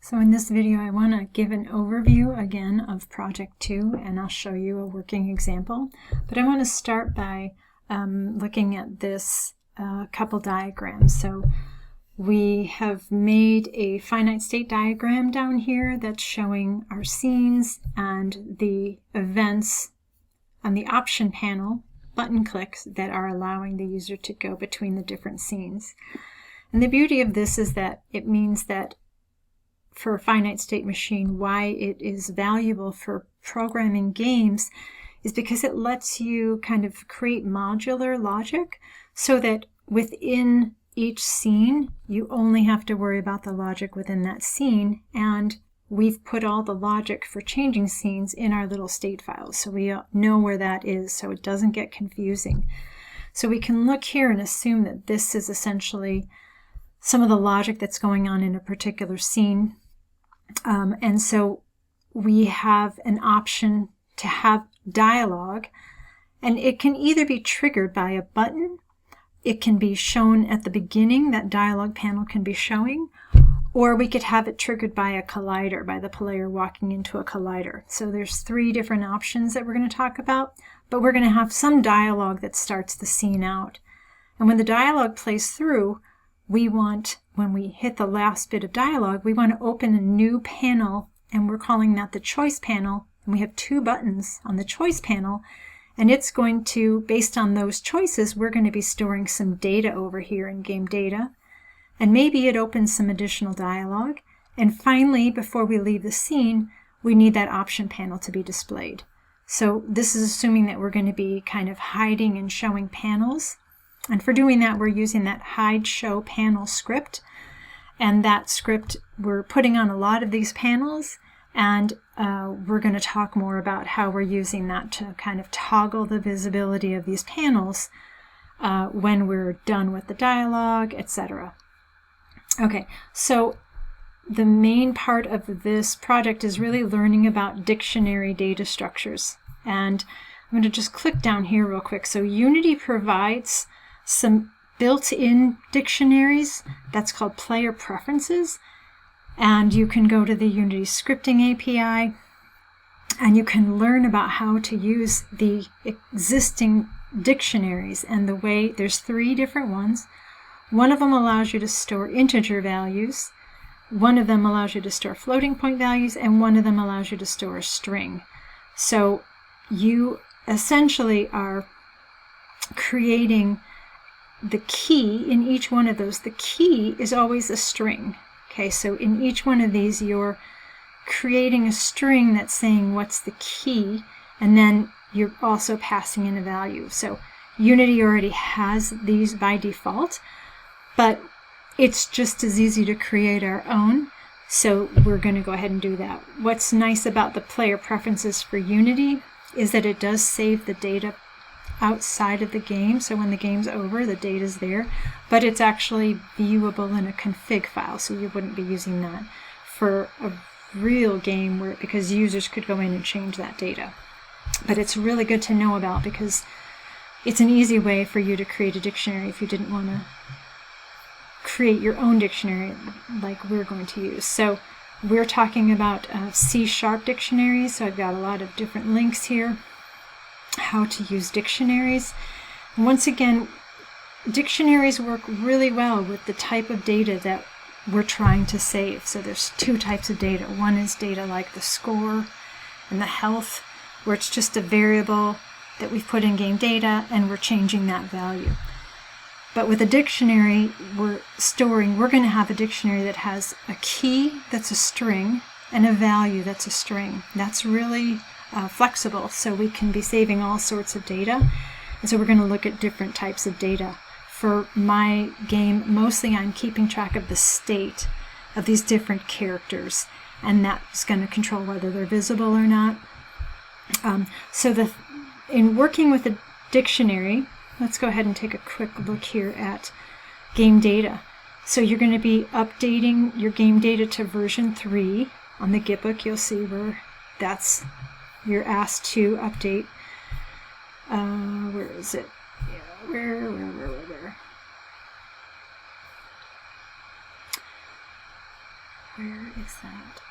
So in this video, I want to give an overview again of Project 2, and I'll show you a working example. But I want to start by looking at this couple diagrams. So we have made a finite state diagram down here that's showing our scenes and the events on the option panel, button clicks that are allowing the user to go between the different scenes. And the beauty of this is that it means that for a finite state machine, why it is valuable for programming games is because it lets you kind of create modular logic so that within each scene, you only have to worry about the logic within that scene, and we've put all the logic for changing scenes in our little state files, so we know where that is, so it doesn't get confusing. So we can look here and assume that this is essentially some of the logic that's going on in a particular scene. And so we have an option to have dialogue, and it can either be triggered by a button, it can be shown at the beginning, that dialogue panel can be showing, or we could have it triggered by a collider, by the player walking into a collider. So there's three different options that we're going to talk about, but we're going to have some dialogue that starts the scene out. And when the dialogue plays through, we want, when we hit the last bit of dialogue, we want to open a new panel, and we're calling that the choice panel. And we have two buttons on the choice panel, and it's going to, based on those choices, we're going to be storing some data over here in game data. And maybe it opens some additional dialogue. And finally, before we leave the scene, we need that option panel to be displayed. So this is assuming that we're going to be kind of hiding and showing panels. And for doing that, we're using that hide show panel script. And that script, we're putting on a lot of these panels, and we're going to talk more about how we're using that to kind of toggle the visibility of these panels when we're done with the dialogue, etc. Okay, so the main part of this project is really learning about dictionary data structures. And I'm going to just click down here real quick. So Unity provides some built-in dictionaries that's called player preferences, and you can go to the Unity scripting API and you can learn about how to use the existing dictionaries and the way. There's three different ones. One of them allows you to store integer values, one of them allows you to store floating point values, and one of them allows you to store a string. So you essentially are creating the key in each one of those. The key is always a string. Okay, so in each one of these, you're creating a string that's saying what's the key, and then you're also passing in a value. So Unity already has these by default, but it's just as easy to create our own. So we're going to go ahead and do that. What's nice about the player preferences for Unity is that it does save the data outside of the game, so when the game's over, the data's there, but it's actually viewable in a config file, so you wouldn't be using that for a real game because users could go in and change that data. But it's really good to know about because it's an easy way for you to create a dictionary if you didn't want to create your own dictionary like we're going to use. So we're talking about C# dictionaries, so I've got a lot of different links here. How to use dictionaries. Once again, dictionaries work really well with the type of data that we're trying to save. So there's two types of data. One is data like the score and the health, where it's just a variable that we've put in game data and we're changing that value. But with a dictionary, we're going to have a dictionary that has a key that's a string and a value that's a string. That's really flexible, so we can be saving all sorts of data. And so we're going to look at different types of data. For my game, mostly I'm keeping track of the state of these different characters, and that's going to control whether they're visible or not. In working with a dictionary, let's go ahead and take a quick look here at game data. So you're going to be updating your game data to version 3. On the Gitbook, you'll see where you're asked to update. Where is it? Yeah, where? Where is that?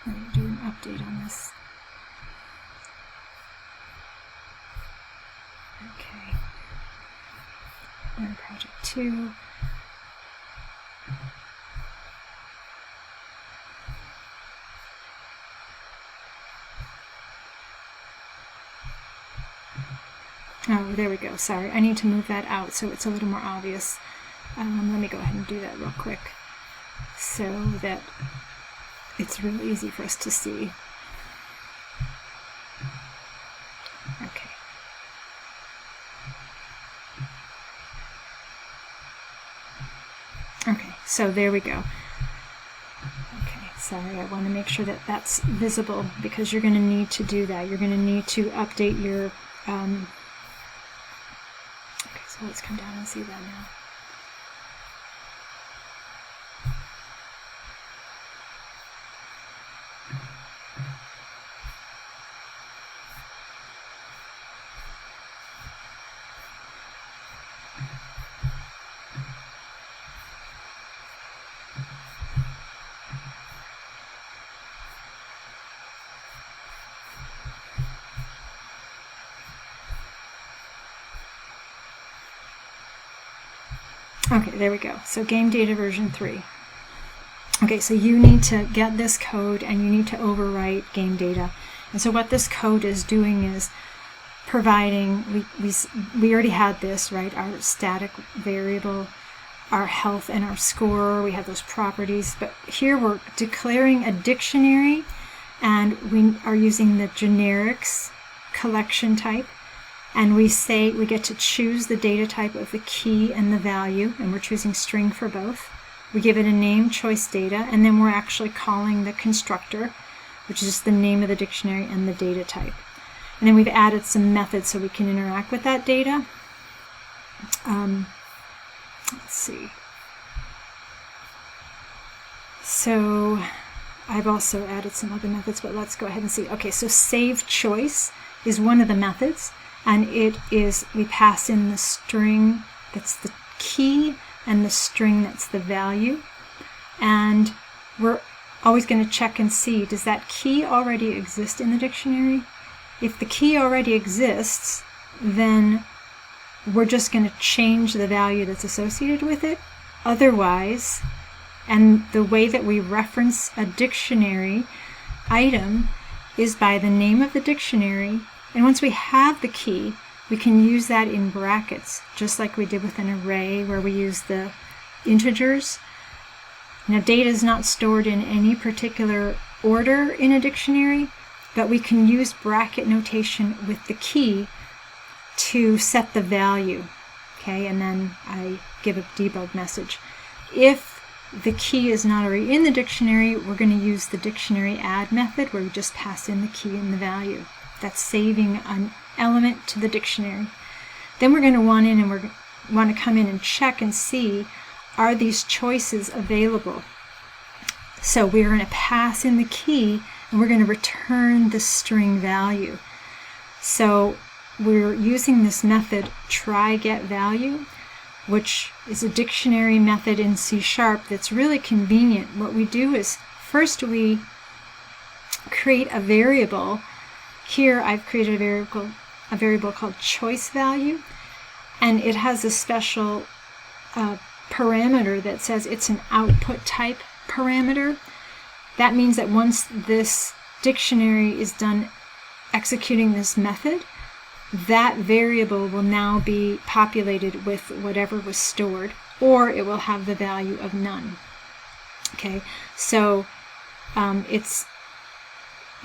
Let me do an update on this. Okay. We're in Project 2. Oh, there we go. Sorry, I need to move that out so it's a little more obvious. Let me go ahead and do that real quick so that it's really easy for us to see. Okay. Okay, so there we go. Okay, sorry, I want to make sure that that's visible because you're going to need to do that. You're going to need to update your okay, so let's come down and see that now. Okay, there we go. So game data version 3. Okay, so you need to get this code and you need to overwrite game data. And so what this code is doing is providing, we already had this, right? Our static variable, our health and our score, we have those properties, but here we're declaring a dictionary and we are using the generics collection type. And we say we get to choose the data type of the key and the value, and we're choosing string for both. We give it a name, choice data, and then we're actually calling the constructor, which is just the name of the dictionary and the data type. And then we've added some methods so we can interact with that data. Let's see. So I've also added some other methods, but let's go ahead and see. Okay, so save choice is one of the methods. And it is, we pass in the string that's the key and the string that's the value. And we're always going to check and see, does that key already exist in the dictionary? If the key already exists, then we're just going to change the value that's associated with it. Otherwise, and the way that we reference a dictionary item is by the name of the dictionary. And once we have the key, we can use that in brackets, just like we did with an array where we use the integers. Now, data is not stored in any particular order in a dictionary, but we can use bracket notation with the key to set the value. Okay, and then I give a debug message. If the key is not already in the dictionary, we're going to use the dictionary add method where we just pass in the key and the value. That's saving an element to the dictionary. Then we're going to want to come in and check and see, are these choices available? So we're going to pass in the key and we're going to return the string value. So we're using this method try_get_value, which is a dictionary method in C# that's really convenient. What we do is first we create a variable. Here I've created a variable called choice value, and it has a special parameter that says it's an output type parameter. That means that once this dictionary is done executing this method, that variable will now be populated with whatever was stored, or it will have the value of none. Okay, so it's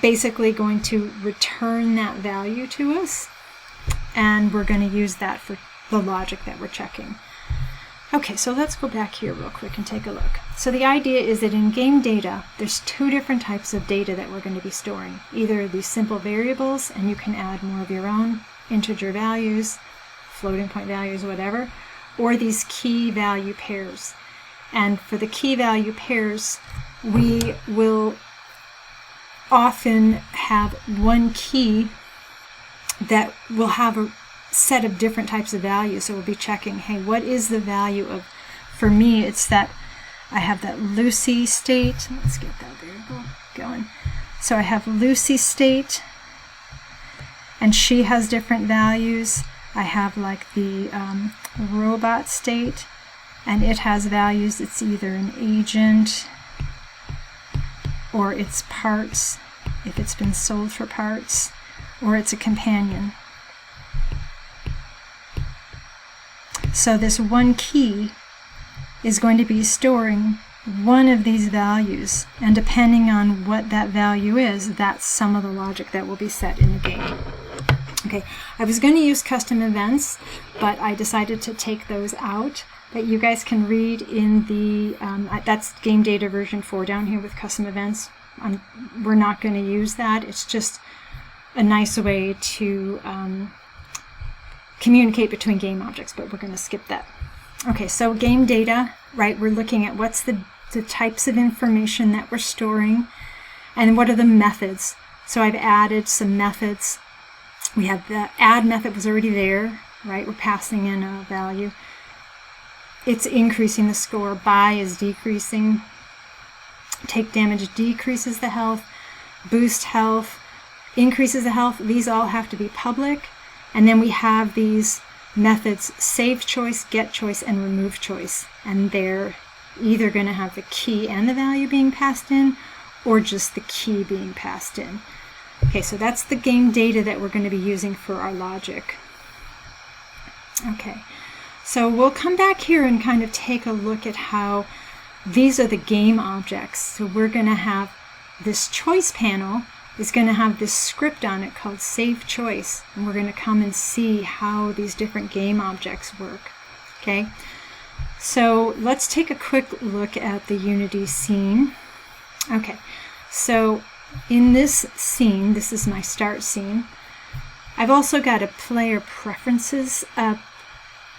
basically going to return that value to us, and we're going to use that for the logic that we're checking. Okay, so let's go back here real quick and take a look. So the idea is that in game data, there's two different types of data that we're going to be storing. Either these simple variables, and you can add more of your own, integer values, floating point values, whatever, or these key value pairs. And for the key value pairs, we will often have one key that will have set of different types of values. So we'll be checking, hey, what is the value of, for me, it's that I have that Lucy state. Let's get that variable going. So I have Lucy state, and she has different values. I have like the robot state, and it has values. It's either an agent or it's parts, if it's been sold for parts, or it's a companion. So this one key is going to be storing one of these values, and depending on what that value is, that's some of the logic that will be set in the game. Okay, I was going to use custom events, but I decided to take those out. But you guys can read in the, that's game data version 4 down here with custom events. We're not going to use that. It's just a nice way to communicate between game objects, but we're going to skip that. Okay, so game data, right, we're looking at what's the types of information that we're storing, and what are the methods. So I've added some methods. We have the add method was already there, right? We're passing in a value. It's increasing the score. Buy is decreasing. Take damage decreases the health. Boost health increases the health. These all have to be public. And then we have these methods, save choice, get choice, and remove choice. And they're either going to have the key and the value being passed in, or just the key being passed in. Okay, so that's the game data that we're going to be using for our logic. Okay, so we'll come back here and kind of take a look at how these are the game objects. So we're going to have this choice panel is going to have this script on it called save choice, and we're going to come and see how these different game objects work. Okay, so let's take a quick look at the Unity scene. Okay, so in this scene, this is my start scene. I've also got a player preferences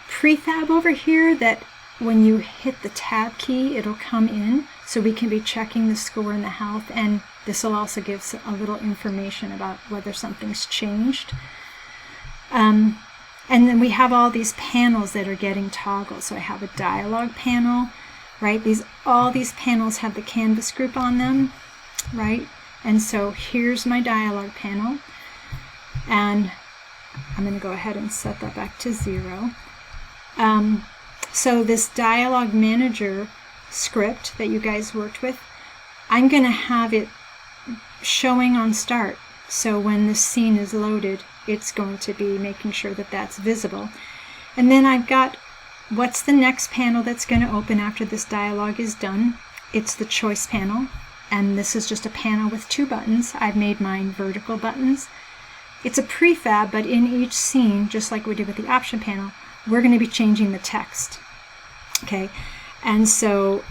prefab over here that when you hit the tab key, it'll come in, so we can be checking the score and the health, and this will also give a little information about whether something's changed. And then we have all these panels that are getting toggled. So I have a dialogue panel, right? All these panels have the canvas group on them, right? And so here's my dialogue panel, and I'm going to go ahead and set that back to 0. So this dialogue manager script that you guys worked with, I'm going to have it showing on start. So when this scene is loaded, it's going to be making sure that that's visible. And then I've got what's the next panel that's going to open after this dialogue is done. It's the choice panel. And this is just a panel with 2 buttons. I've made mine vertical buttons. It's a prefab, but in each scene, just like we did with the option panel, we're going to be changing the text. Okay, and so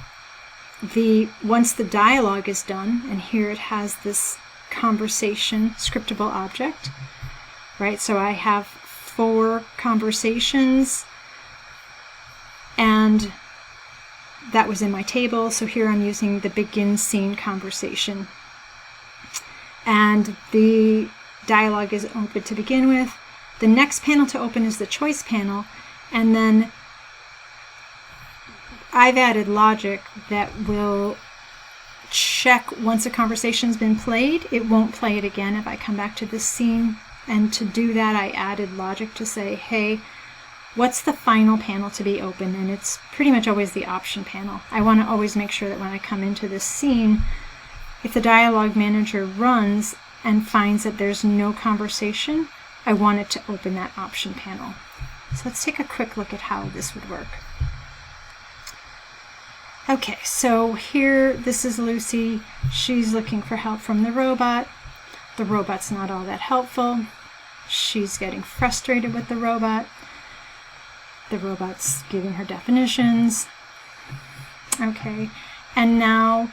once the dialogue is done, and here it has this conversation scriptable object, right? So I have 4 conversations, and that was in my table. So here I'm using the begin scene conversation, and the dialogue is open to begin with. The next panel to open is the choice panel, and then I've added logic that will check once a conversation's been played. It won't play it again if I come back to this scene. And to do that, I added logic to say, hey, what's the final panel to be open? And it's pretty much always the option panel. I want to always make sure that when I come into this scene, if the dialogue manager runs and finds that there's no conversation, I want it to open that option panel. So let's take a quick look at how this would work. Okay, so here, this is Lucy. She's looking for help from the robot. The robot's not all that helpful. She's getting frustrated with the robot. The robot's giving her definitions. Okay, and now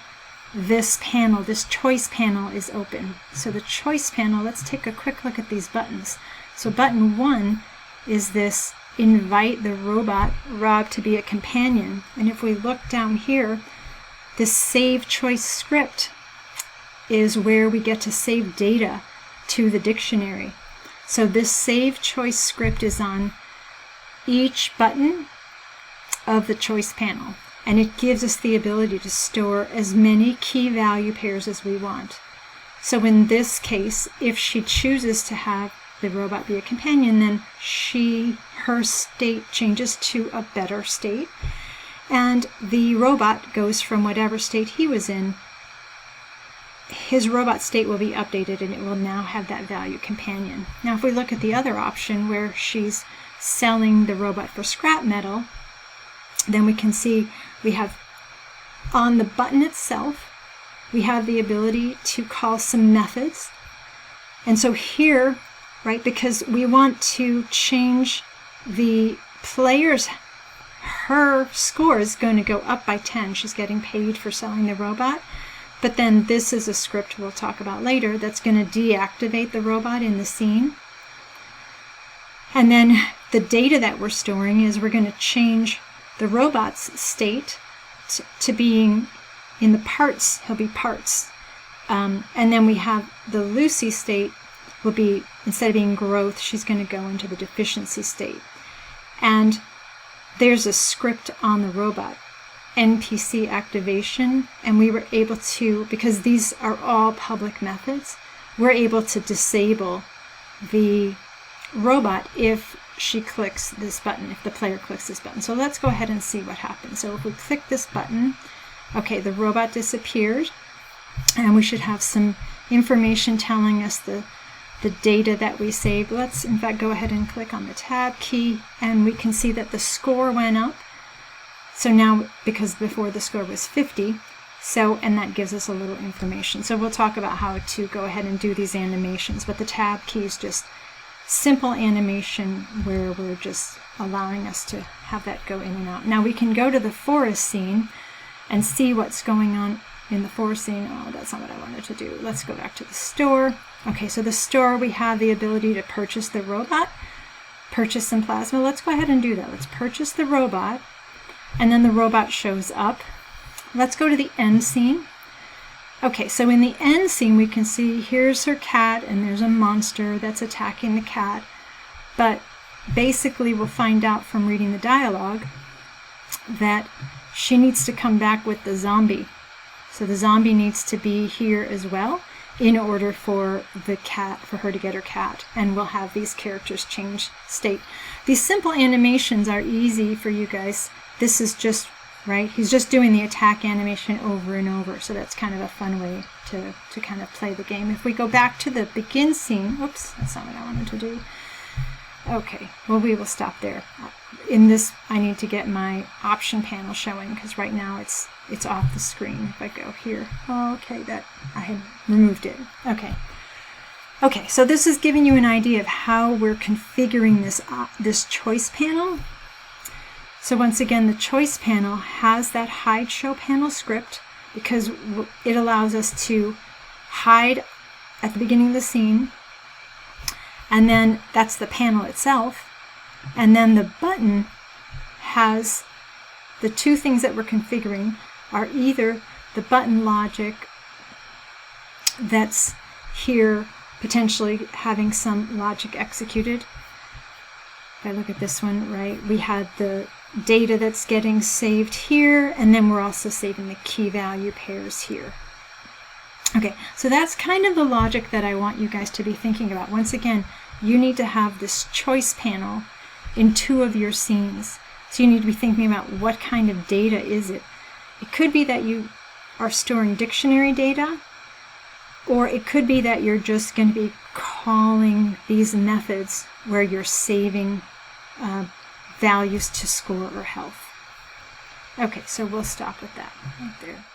this panel, this choice panel is open. So the choice panel, let's take a quick look at these buttons. So button 1 is this invite the robot Rob to be a companion. And if we look down here, this save choice script is where we get to save data to the dictionary. So this save choice script is on each button of the choice panel, and it gives us the ability to store as many key value pairs as we want. So in this case, if she chooses to have the robot be a companion, then her state changes to a better state, and the robot goes from whatever state he was in. His robot state will be updated, and it will now have that value companion. Now, if we look at the other option where she's selling the robot for scrap metal, then we can see we have on the button itself, we have the ability to call some methods. And so here, right, because we want to change the player's, her score is going to go up by 10. She's getting paid for selling the robot. But then this is a script we'll talk about later that's going to deactivate the robot in the scene. And then the data that we're storing is we're going to change the robot's state to being in the parts. He'll be parts. And then we have the Lucy state will be, instead of being growth, she's going to go into the deficiency state. And there's a script on the robot, NPC activation, and we were able to, because these are all public methods, we're able to disable the robot if she clicks this button, if the player clicks this button. So let's go ahead and see what happens. So if we click this button, okay, the robot disappeared, and we should have some information telling us the data that we saved. Let's in fact go ahead and click on the tab key, and we can see that the score went up. So now, because before the score was 50, and that gives us a little information. So we'll talk about how to go ahead and do these animations, but the tab key is just simple animation where we're just allowing us to have that go in and out. Now we can go to the forest scene and see what's going on in the forest scene. Oh, that's not what I wanted to do. Let's go back to the store. Okay, so the store, we have the ability to purchase the robot, purchase some plasma. Let's go ahead and do that. Let's purchase the robot. And then the robot shows up. Let's go to the end scene. Okay, so in the end scene, we can see here's her cat, and there's a monster that's attacking the cat. But basically, we'll find out from reading the dialogue that she needs to come back with the zombie. So the zombie needs to be here as well in order for the cat, for her to get her cat. And we'll have these characters change state. These simple animations are easy for you guys. This is just, right, he's just doing the attack animation over and over, so that's kind of a fun way to kind of play the game. If we go back to the begin scene, oops, that's not what I wanted to do. Okay, well, we will stop there. In this, I need to get my option panel showing, because right now it's off the screen. If I go here, okay, that I had removed it. Okay, so this is giving you an idea of how we're configuring this choice panel. So once again, the choice panel has that hide show panel script because it allows us to hide at the beginning of the scene, and then that's the panel itself. And then the button has the two things that we're configuring are either the button logic that's here potentially having some logic executed. If I look at this one, right, we had the data that's getting saved here, and then we're also saving the key value pairs here. Okay, so that's kind of the logic that I want you guys to be thinking about. Once again, you need to have this choice panel in 2 of your scenes. So you need to be thinking about what kind of data is it. It could be that you are storing dictionary data, or it could be that you're just going to be calling these methods where you're saving values to score or health. Okay, so we'll stop with that right there.